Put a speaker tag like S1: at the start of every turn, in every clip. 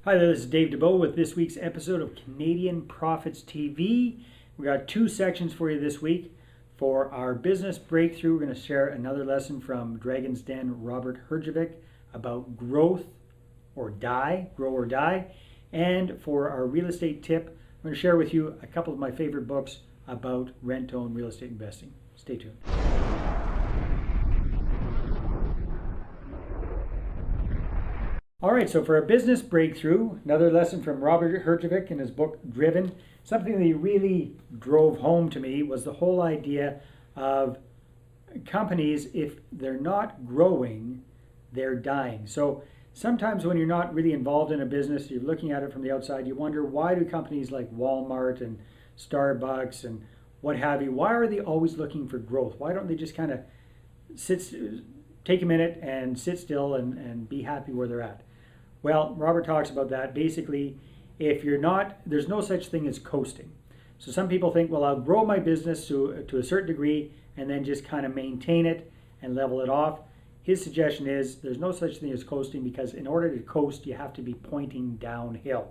S1: Hi there, this is Dave Dubeau with this week's episode of Canadian Profits TV. We got two sections for you this week. For our business breakthrough, we're going to share another lesson from Dragon's Den Robert Herjevec about growth or die, grow or die. And for our real estate tip, I'm going to share with you a couple of my favorite books about rent-to-own real estate investing. Stay tuned. All right, so for a business breakthrough, another lesson from Robert Herjevec in his book, Driven. Something that he really drove home to me was the whole idea of companies, if they're not growing, they're dying. So sometimes when you're not really involved in a business, you're looking at it from the outside, you wonder, why do companies like Walmart and Starbucks and what have you, why are they always looking for growth? Why don't they just kind of take a minute and sit still and be happy where they're at? Well, Robert talks about that. Basically, if you're not, there's no such thing as coasting. So some people think, well, I'll grow my business to a certain degree and then just kind of maintain it and level it off. His suggestion is there's no such thing as coasting, because in order to coast, you have to be pointing downhill.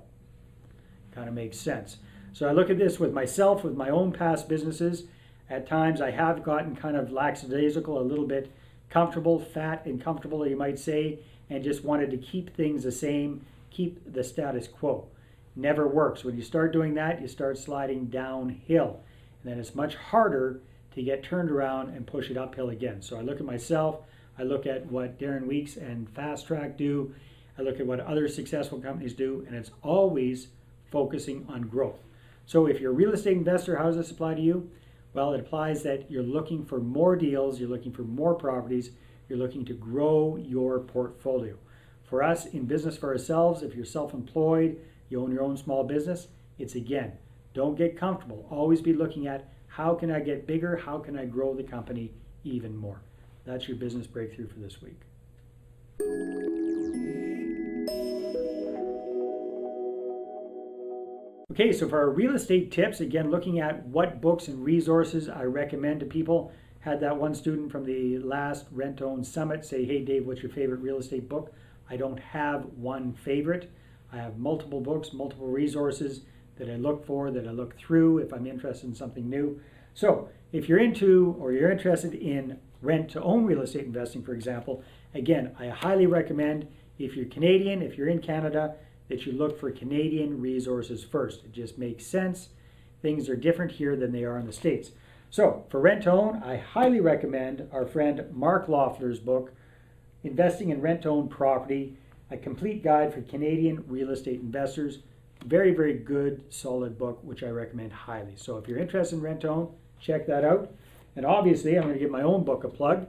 S1: Kind of makes sense. So I look at this with myself, with my own past businesses. At times I have gotten kind of lackadaisical, a little bit comfortable, fat and comfortable, you might say, and just wanted to keep things the same, keep the status quo. Never works. When you start doing that, you start sliding downhill. And then it's much harder to get turned around and push it uphill again. So I look at myself, I look at what Darren Weeks and Fast Track do, I look at what other successful companies do, and it's always focusing on growth. So if you're a real estate investor, how does this apply to you? Well, it applies that you're looking for more deals, you're looking for more properties, you're looking to grow your portfolio. For us, in business for ourselves, if you're self-employed, you own your own small business, it's again, don't get comfortable. Always be looking at, how can I get bigger? How can I grow the company even more? That's your business breakthrough for this week. Okay, so for our real estate tips, again, looking at what books and resources I recommend to people. Had that one student from the last Rent-to-Own Summit say, hey Dave, what's your favorite real estate book? I don't have one favorite. I have multiple books, multiple resources that I look for, that I look through if I'm interested in something new. So if you're into or you're interested in rent-to-own real estate investing, for example, again, I highly recommend, if you're Canadian, if you're in Canada, that you look for Canadian resources first. It just makes sense. Things are different here than they are in the States. So for rent-to-own, I highly recommend our friend Mark Loeffler's book, Investing in Rent-to-Own Property, a complete guide for Canadian real estate investors. Very, very good, solid book, which I recommend highly. So if you're interested in rent-to-own, check that out. And obviously, I'm going to give my own book a plug,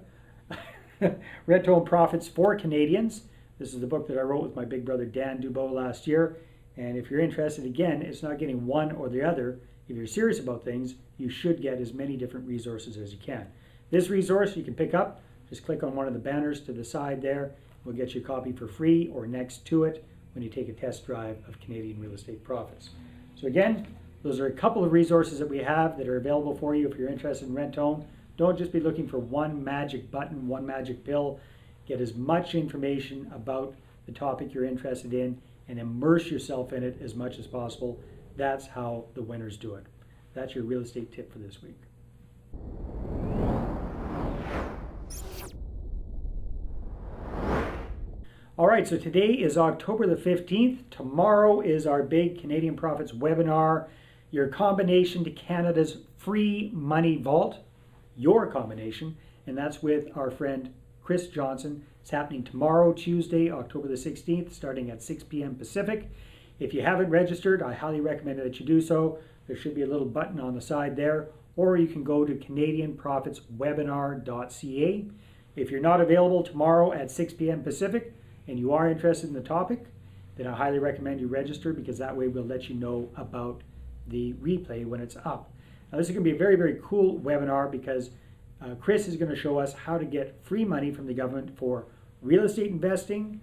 S1: Rent-to-Own Profits for Canadians. This is the book that I wrote with my big brother Dan Dubeau last year. And if you're interested, again, it's not getting one or the other. If you're serious about things, you should get as many different resources as you can. This resource you can pick up. Just click on one of the banners to the side there. We'll get you a copy for free or next to it when you take a test drive of Canadian Real Estate Profits. So again, those are a couple of resources that we have that are available for you if you're interested in rent-to-own. Don't just be looking for one magic button, one magic pill. Get as much information about the topic you're interested in and immerse yourself in it as much as possible. That's how the winners do it. That's your real estate tip for this week. All right, so today is October the 15th. Tomorrow is our big Canadian Profits webinar, your combination to Canada's free money vault, your combination, and that's with our friend Chris Johnson. It's happening tomorrow, Tuesday, October the 16th, starting at 6 p.m. Pacific. If you haven't registered, I highly recommend that you do so. There should be a little button on the side there, or you can go to CanadianProfitsWebinar.ca. If you're not available tomorrow at 6 p.m. Pacific and you are interested in the topic, then I highly recommend you register, because that way we'll let you know about the replay when it's up. Now this is going to be a very, very cool webinar, because Chris is going to show us how to get free money from the government for real estate investing,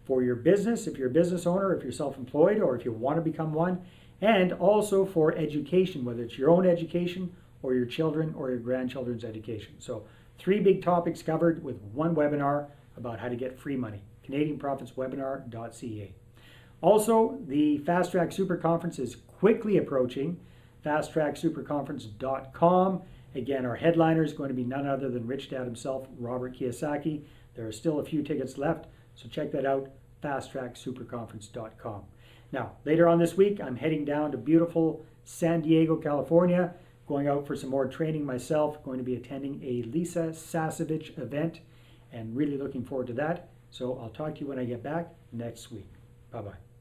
S1: for your business, if you're a business owner, if you're self-employed, or if you want to become one, and also for education, whether it's your own education or your children or your grandchildren's education. So 3 big topics covered with one webinar about how to get free money. CanadianProfitsWebinar.ca. Also, the Fast Track Super Conference is quickly approaching. FastTrackSuperConference.com. Again, our headliner is going to be none other than Rich Dad himself, Robert Kiyosaki. There are still a few tickets left, so check that out, FastTrackSuperConference.com. Now, later on this week, I'm heading down to beautiful San Diego, California, going out for some more training myself, going to be attending a Lisa Sasevich event, and really looking forward to that. So I'll talk to you when I get back next week. Bye-bye.